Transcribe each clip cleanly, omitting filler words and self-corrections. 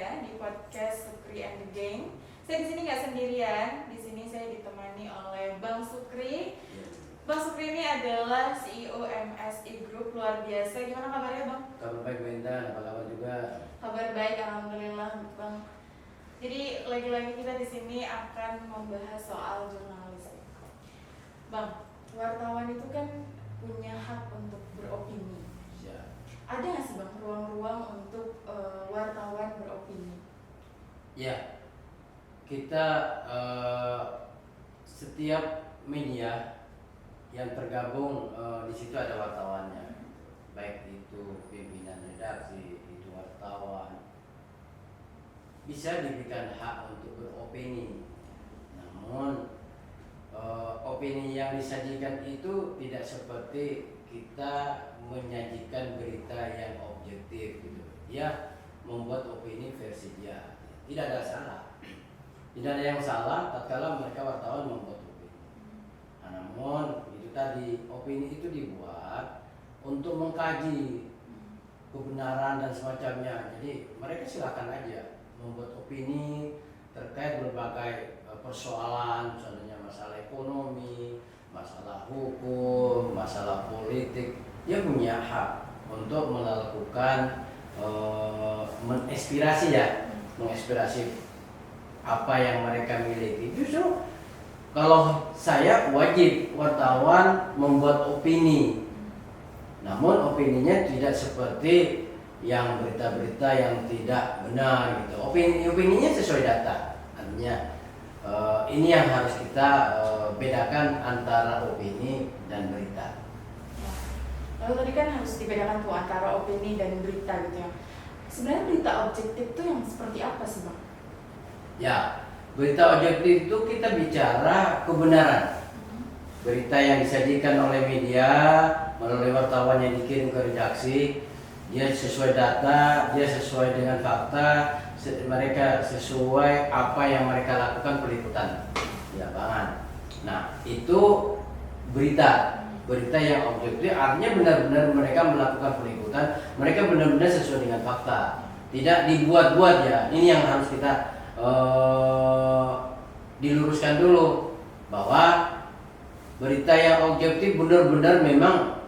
saya di podcast Sukri and the Gang. Saya di sini nggak sendirian. Di sini saya ditemani oleh Bang Sukri. Bang Sukri ini adalah CEO MSI Group, luar biasa. Gimana kabarnya, Bang? Kabar baik, Bu Intan. Apa kabar juga? Kabar baik, alhamdulillah, Bang. Jadi lagi-lagi kita di sini akan membahas soal jurnalistik. Bang, wartawan itu kan punya hak untuk beropini. Ya. Ada nggak sih, Bang, ruang-ruang untuk wartawan beropini? Ya, kita setiap media yang tergabung di situ ada wartawannya, baik itu pimpinan redaksi, itu wartawan, bisa diberikan hak untuk beropini. Namun opini yang disajikan itu tidak seperti kita menyajikan berita yang objektif gitu. Dia membuat opini versi dia. Tidak ada salah. Tidak ada yang salah tatkala mereka wartawan membuat opini. Namun itu tadi, opini itu dibuat untuk mengkaji kebenaran dan semacamnya. Jadi mereka silakan aja membuat opini terkait berbagai persoalan, contohnya masalah ekonomi, masalah hukum, masalah politik. Dia punya hak untuk melakukan menginspirasi apa yang mereka miliki. Justru kalau saya wajib wartawan membuat opini, namun opininya tidak seperti yang berita-berita yang tidak benar gitu. Opininya sesuai data. Artinya ini yang harus kita bedakan antara opini dan berita. Lalu tadi kan harus dibedakan tuh antara opini dan berita gitu ya. Sebenarnya berita objektif itu yang seperti apa sih, Bang? Ya, berita objektif itu kita bicara kebenaran. Berita yang disajikan oleh media melalui wartawan yang dikirim ke redaksi, dia sesuai data, dia sesuai dengan fakta, mereka sesuai apa yang mereka lakukan peliputan di lapangan. Nah, itu berita yang objektif, artinya benar-benar mereka melakukan peliputan, mereka benar-benar sesuai dengan fakta, tidak dibuat-buat ya. Ini yang harus kita diluruskan dulu, bahwa berita yang objektif benar-benar memang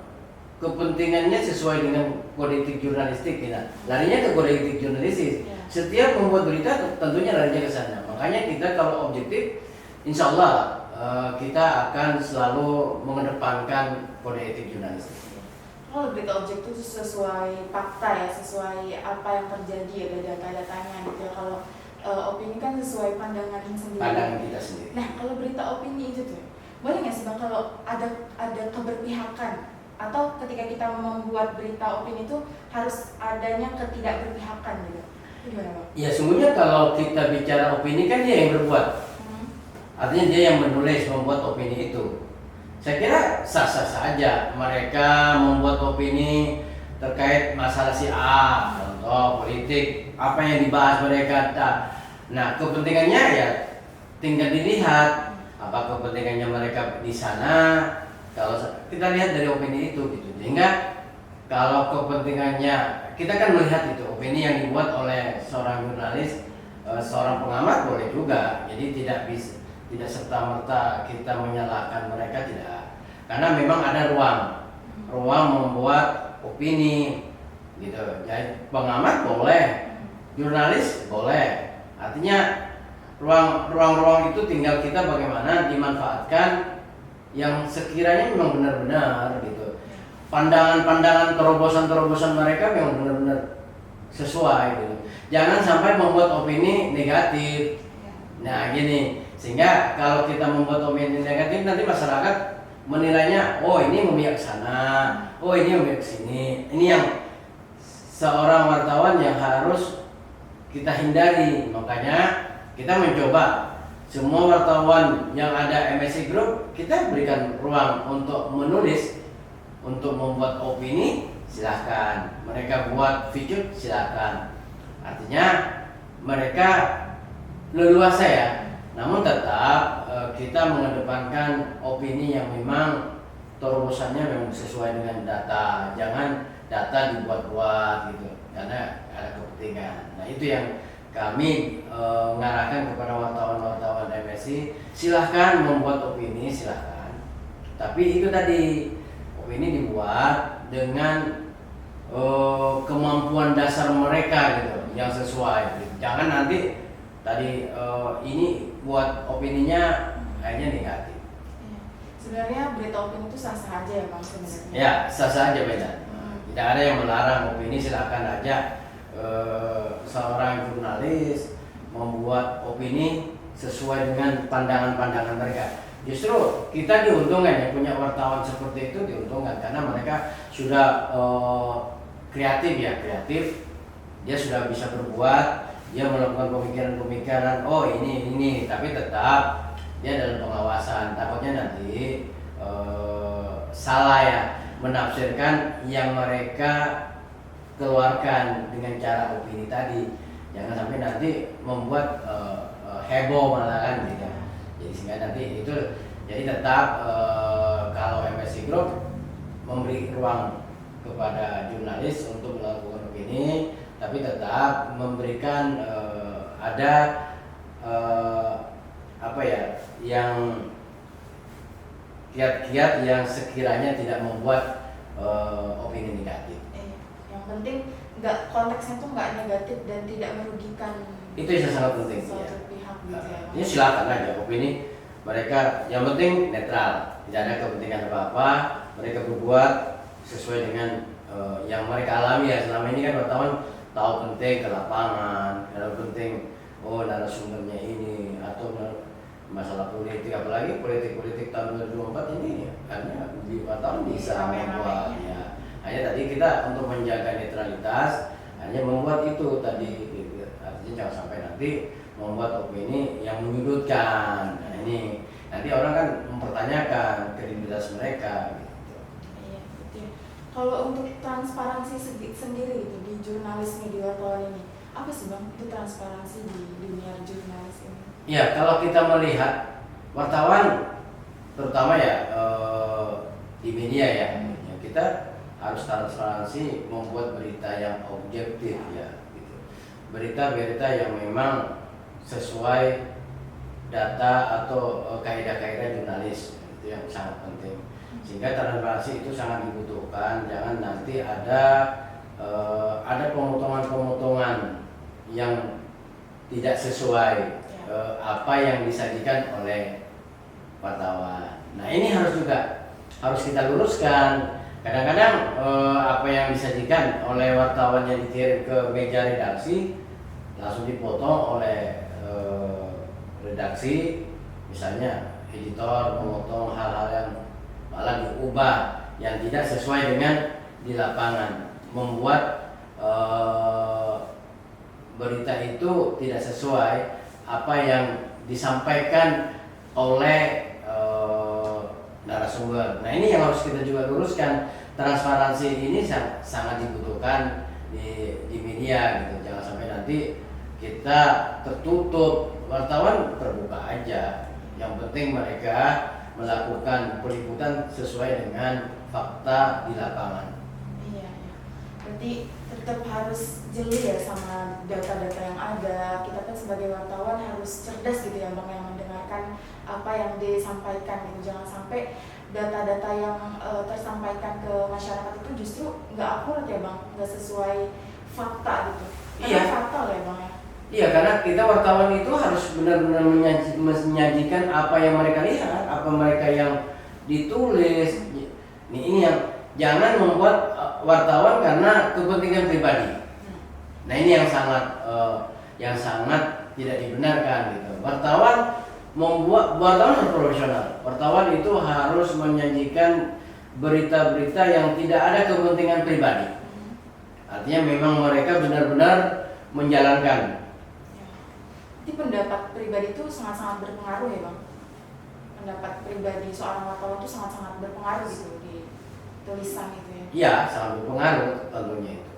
kepentingannya sesuai dengan kode etik jurnalistik. Kita larinya ke kode etik jurnalistik. Setiap membuat berita tentunya larinya ke sana. Makanya kita kalau objektif, insya Allah kita akan selalu mengedepankan kode etik jurnalistik. Kalau berita objektif itu sesuai fakta ya, sesuai apa yang terjadi, ada data-datanya gitu ya. Kalau opini kan sesuai pandangan sendiri. Pandangan kita sendiri. Nah, kalau berita opini itu tuh, boleh nggak sih, Bang, kalau ada keberpihakan atau ketika kita membuat berita opini itu harus adanya ketidakberpihakan gitu? Itu gimana, Bang? Ya, sungguhnya kalau kita bicara opini kan dia yang berbuat. Artinya dia yang menulis, membuat opini itu. Saya kira sah-sah saja mereka membuat opini terkait masalah si A, contoh politik, apa yang dibahas mereka. Nah, kepentingannya ya tinggal dilihat apa kepentingannya mereka di sana. Kalau kita lihat dari opini itu gitu. Sehingga kalau kepentingannya, kita kan melihat itu opini yang dibuat oleh seorang jurnalis, seorang pengamat boleh juga. Jadi tidak serta-merta kita menyalahkan mereka, tidak. Karena memang ada ruang membuat opini gitu. Jadi pengamat boleh, jurnalis boleh. Artinya ruang-ruang itu tinggal kita bagaimana dimanfaatkan yang sekiranya memang benar-benar gitu. Pandangan-pandangan, terobosan-terobosan mereka memang benar-benar sesuai gitu. Jangan sampai membuat opini negatif. Nah, gini. Sehingga kalau kita membuat opini negatif, nanti masyarakat menilainya, oh ini memihak sana, oh ini memihak sini. Ini yang seorang wartawan yang harus kita hindari. Makanya kita mencoba semua wartawan yang ada MSI Group, kita berikan ruang untuk menulis, untuk membuat opini, silahkan. Mereka buat feature, silahkan. Artinya mereka leluasa ya. Namun tetap kita mengedepankan opini yang memang terobosannya memang sesuai dengan data. Jangan data dibuat-buat gitu, karena ada kepentingan. Nah, itu yang kami mengarahkan kepada wartawan-wartawan MSI, silahkan membuat opini, silahkan. Tapi itu tadi, opini dibuat dengan kemampuan dasar mereka gitu, yang sesuai. Jangan nanti tadi ini buat opininya akhirnya negatif. Iya. Sebenarnya berita opini itu sah-sah aja ya Bang sebenarnya. Ya, sah-sah aja beda. Tidak ada yang melarang opini, silakan aja seorang jurnalis membuat opini sesuai dengan pandangan-pandangan mereka. Justru kita diuntungkan ya, punya wartawan seperti itu diuntungkan karena mereka sudah kreatif. Dia sudah bisa berbuat, dia melakukan pemikiran-pemikiran, oh ini, tapi tetap dia dalam pengawasan. Takutnya nanti salah ya menafsirkan yang mereka keluarkan dengan cara opini tadi. Jangan sampai nanti membuat heboh malah kan gitu. Jadi sehingga nanti itu, jadi tetap kalau MSI Group memberi ruang kepada jurnalis untuk melakukan opini, tapi tetap memberikan ada yang kiat-kiat yang sekiranya tidak membuat opini negatif. Yang penting konteksnya tuh nggak negatif dan tidak merugikan. Itu yang sangat penting. Suatu pihak gitu ya. Ya silakan aja opini mereka, yang penting netral, tidak ada kepentingan apa-apa. Mereka berbuat sesuai dengan yang mereka alami ya. Selama ini kan wartawan tahu penting ke lapangan, kalau penting narasumbernya ini atau masalah politik, apalagi politik tahun 2024 ini hanya di wartawan bisa membuat ya. Hanya tadi kita untuk menjaga netralitas hanya membuat itu tadi, artinya jangan sampai nanti membuat opini yang menyudutkan. Nah ini nanti orang kan mempertanyakan kredibilitas mereka gitu. Iya betul. Kalau untuk transparansi sendiri gitu di jurnalis media wartawan ini, apa sih Bang itu transparansi di dunia jurnalis ini? Ya, kalau kita melihat wartawan terutama ya di media ya, kita harus transparansi membuat berita yang objektif ya gitu. Berita-berita yang memang sesuai data atau kaidah-kaidah jurnalis, itu yang sangat penting. Sehingga transparansi itu sangat dibutuhkan. Jangan nanti ada pemotongan-pemotongan yang tidak sesuai apa yang disajikan oleh wartawan. Nah ini harus kita luruskan. Kadang-kadang apa yang disajikan oleh wartawan yang dikirim ke meja redaksi langsung dipotong oleh redaksi, misalnya editor memotong hal-hal yang malah diubah yang tidak sesuai dengan di lapangan, membuat berita itu tidak sesuai apa yang disampaikan oleh narasumber. Nah ini yang harus kita juga luruskan. Transparansi ini sangat dibutuhkan di media gitu. Jangan sampai nanti kita tertutup. Wartawan terbuka aja. Yang penting mereka melakukan peliputan sesuai dengan fakta di lapangan. Iya. Berarti tetap harus jeli ya sama data-data yang ada. Kita kan sebagai wartawan harus cerdas gitu ya Bang, yang mendengarkan apa yang disampaikan gitu. Jangan sampai data-data yang tersampaikan ke masyarakat itu justru nggak akurat ya Bang, nggak sesuai fakta gitu. Karena fatal ya Bang ya. Iya, karena kita wartawan itu harus benar-benar menyajikan apa yang mereka lihat, apa mereka yang ditulis. Ini yang jangan membuat wartawan karena kepentingan pribadi. Nah ini yang sangat tidak dibenarkan gitu. Wartawan harus profesional. Wartawan itu harus menyajikan berita-berita yang tidak ada kepentingan pribadi. Artinya memang mereka benar-benar menjalankan. Jadi pendapat pribadi itu sangat-sangat berpengaruh ya Bang. Pendapat pribadi seorang wartawan itu sangat-sangat berpengaruh gitu di tulisan itu ya. Iya, sangat berpengaruh tentunya itu.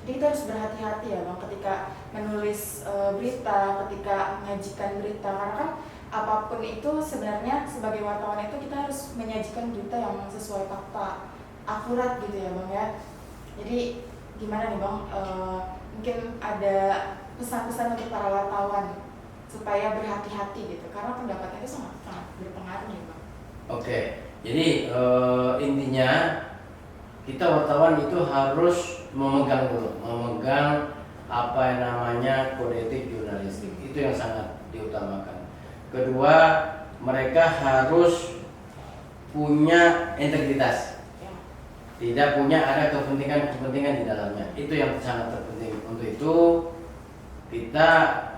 Jadi kita harus berhati-hati ya Bang ketika menulis berita, ketika menyajikan berita, karena kan apapun itu sebenarnya sebagai wartawan itu kita harus menyajikan berita yang sesuai fakta, akurat gitu ya Bang ya. Jadi gimana nih Bang, mungkin ada pesan-pesan untuk para wartawan supaya berhati-hati gitu, karena pendapatnya itu sangat sangat berpengaruh ya Bang. Oke, jadi intinya kita wartawan itu harus memegang dulu, memegang apa yang namanya kode etik jurnalistik, itu yang sangat diutamakan. Kedua, mereka harus punya integritas, Ya. tidak punya ada kepentingan di dalamnya, itu yang sangat terpenting. Untuk itu kita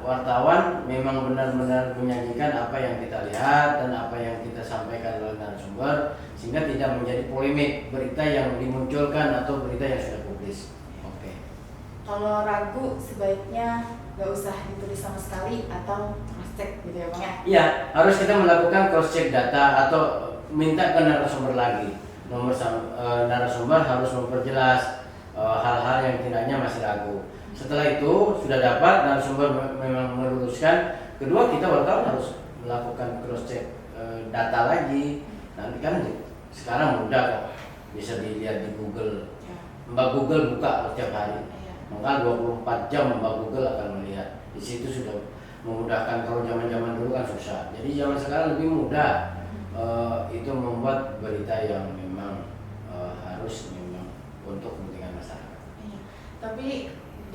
wartawan memang benar-benar menyajikan apa yang kita lihat dan apa yang kita sampaikan oleh narasumber, sehingga tidak menjadi polemik berita yang dimunculkan atau berita yang sudah publis. Oke. Kalau ragu sebaiknya nggak usah ditulis sama sekali atau cross check gitu ya Bang ya. Iya, harus kita melakukan cross check data atau minta ke narasumber lagi. Narasumber harus memperjelas hal-hal yang kiranya masih ragu. Setelah itu sudah dapat narasumber memang meluruskan. Kedua, kita wartawan harus melakukan cross check data lagi. Nanti kan sekarang mudah kok, bisa dilihat di Google. Ya. Mbak Google buka setiap hari. Iya. Maka 24 jam Mbak Google akan melihat. Di situ sudah memudahkan. Kalau zaman-zaman dulu kan susah. Jadi zaman sekarang lebih mudah. Itu membuat berita yang memang harus memang untuk kepentingan masyarakat. Iya. Tapi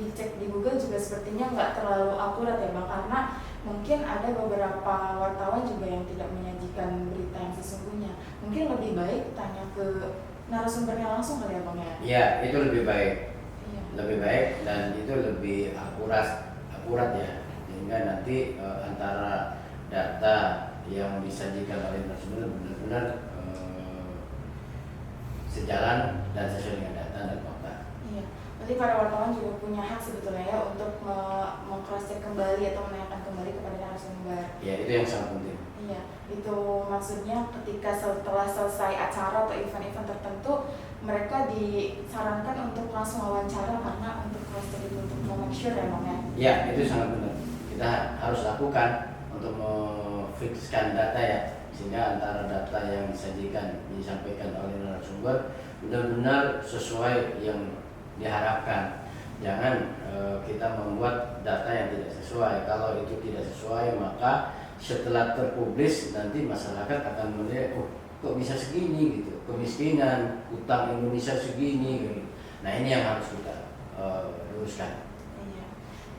dicek di Google juga sepertinya nggak terlalu akurat ya Bang, karena mungkin ada beberapa wartawan juga yang tidak menyajikan berita yang sesungguhnya. Mungkin lebih baik tanya ke narasumbernya langsung kali ya Bang ya. Iya, itu lebih baik. Iya. Lebih baik dan itu lebih akurat ya. Sehingga nanti antara data yang disajikan oleh narasumber benar-benar sejalan dan sesuai dengan data dan fakta. Iya. Berarti para wartawan juga punya hak sebetulnya ya untuk meng-cross check kembali atau menanyakan kembali kepada narasumber. Ya, itu yang sangat penting. Iya, itu maksudnya ketika setelah selesai acara atau event-event tertentu, mereka disarankan untuk langsung wawancara karena untuk cross check itu untuk make sure ya Bang ya. Ya, itu sangat benar. Kita harus lakukan untuk memfikskan data ya, sehingga antara data yang disampaikan oleh narasumber benar-benar sesuai yang diharapkan. Jangan kita membuat data yang tidak sesuai. Kalau itu tidak sesuai, maka setelah terpublis nanti masyarakat akan melihat, oh kok bisa segini gitu, kemiskinan, utang Indonesia segini gitu. Nah, ini yang harus kita luruskan. Iya,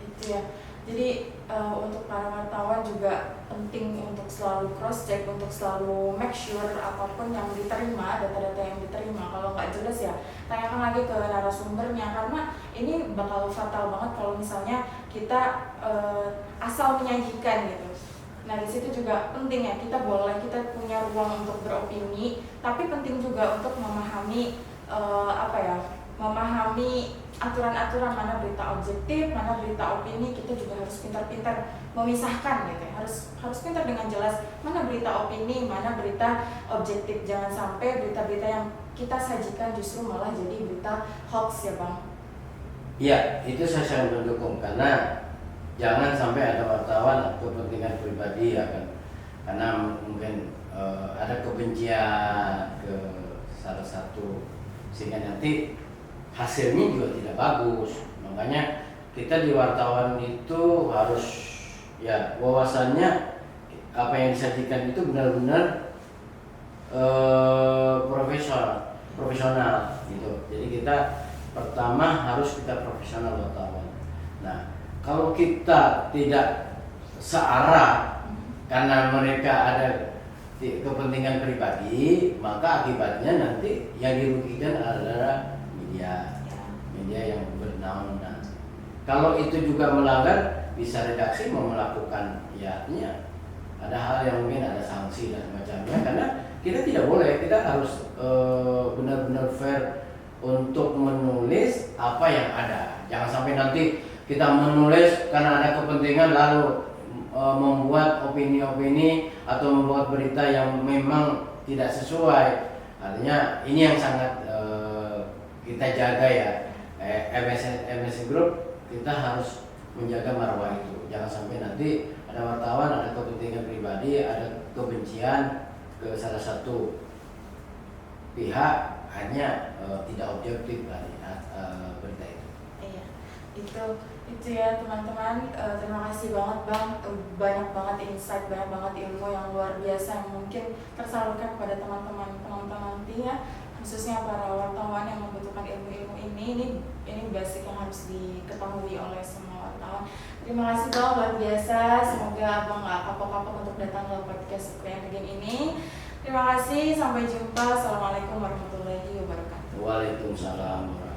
itu ya. Jadi untuk para wartawan juga penting untuk selalu cross check, untuk selalu make sure apapun yang diterima, data-data yang diterima. Kalau nggak jelas ya tanyakan lagi ke narasumbernya, karena ini bakal fatal banget kalau misalnya kita asal menyajikan gitu. Nah di situ juga penting ya, kita punya ruang untuk beropini, tapi penting juga untuk memahami memahami aturan-aturan mana berita objektif, mana berita opini. Kita juga harus pintar-pintar memisahkan gitu ya. Harus pintar dengan jelas mana berita opini, mana berita objektif. Jangan sampai berita-berita yang kita sajikan justru malah jadi berita hoax ya Bang. Iya, itu saya sangat mendukung, karena jangan sampai ada wartawan kepentingan pribadi ya kan, karena mungkin ada kebencian ke salah satu, sehingga nanti hasilnya juga tidak bagus. Makanya kita di wartawan itu harus ya wawasannya apa yang disajikan itu benar-benar profesional gitu. Jadi kita pertama harus kita profesional wartawan. Nah, kalau kita tidak searah karena mereka ada kepentingan pribadi, maka akibatnya nanti yang dirugikan adalah media yang berwenang. Kalau itu juga melanggar, bisa redaksi mau melakukan ya artinya ada hal yang mungkin ada sanksi dan semacamnya, karena kita tidak boleh, kita harus benar-benar fair untuk menulis apa yang ada. Jangan sampai nanti kita menulis karena ada kepentingan lalu membuat opini-opini atau membuat berita yang memang tidak sesuai. Artinya ini yang sangat kita jaga ya. MSN Group kita harus menjaga marwah itu. Jangan sampai nanti ada wartawan, ada kepentingan pribadi, ada kebencian ke salah satu pihak, hanya tidak objektif dari berita itu. Iya, itu Itu ya teman-teman. Terima kasih banget Bang, banyak banget insight, banyak banget ilmu yang luar biasa yang mungkin tersalurkan kepada teman-teman penonton nanti ya, khususnya para wartawan yang membutuhkan ilmu-ilmu ini basic yang harus diketahui oleh semua wartawan. Terima kasih Bang, luar biasa. Semoga Abang gak kapok-kapok untuk datang ke podcast Ukraine Again ini. Terima kasih, sampai jumpa. Assalamualaikum warahmatullahi wabarakatuh. Waalaikumsalam.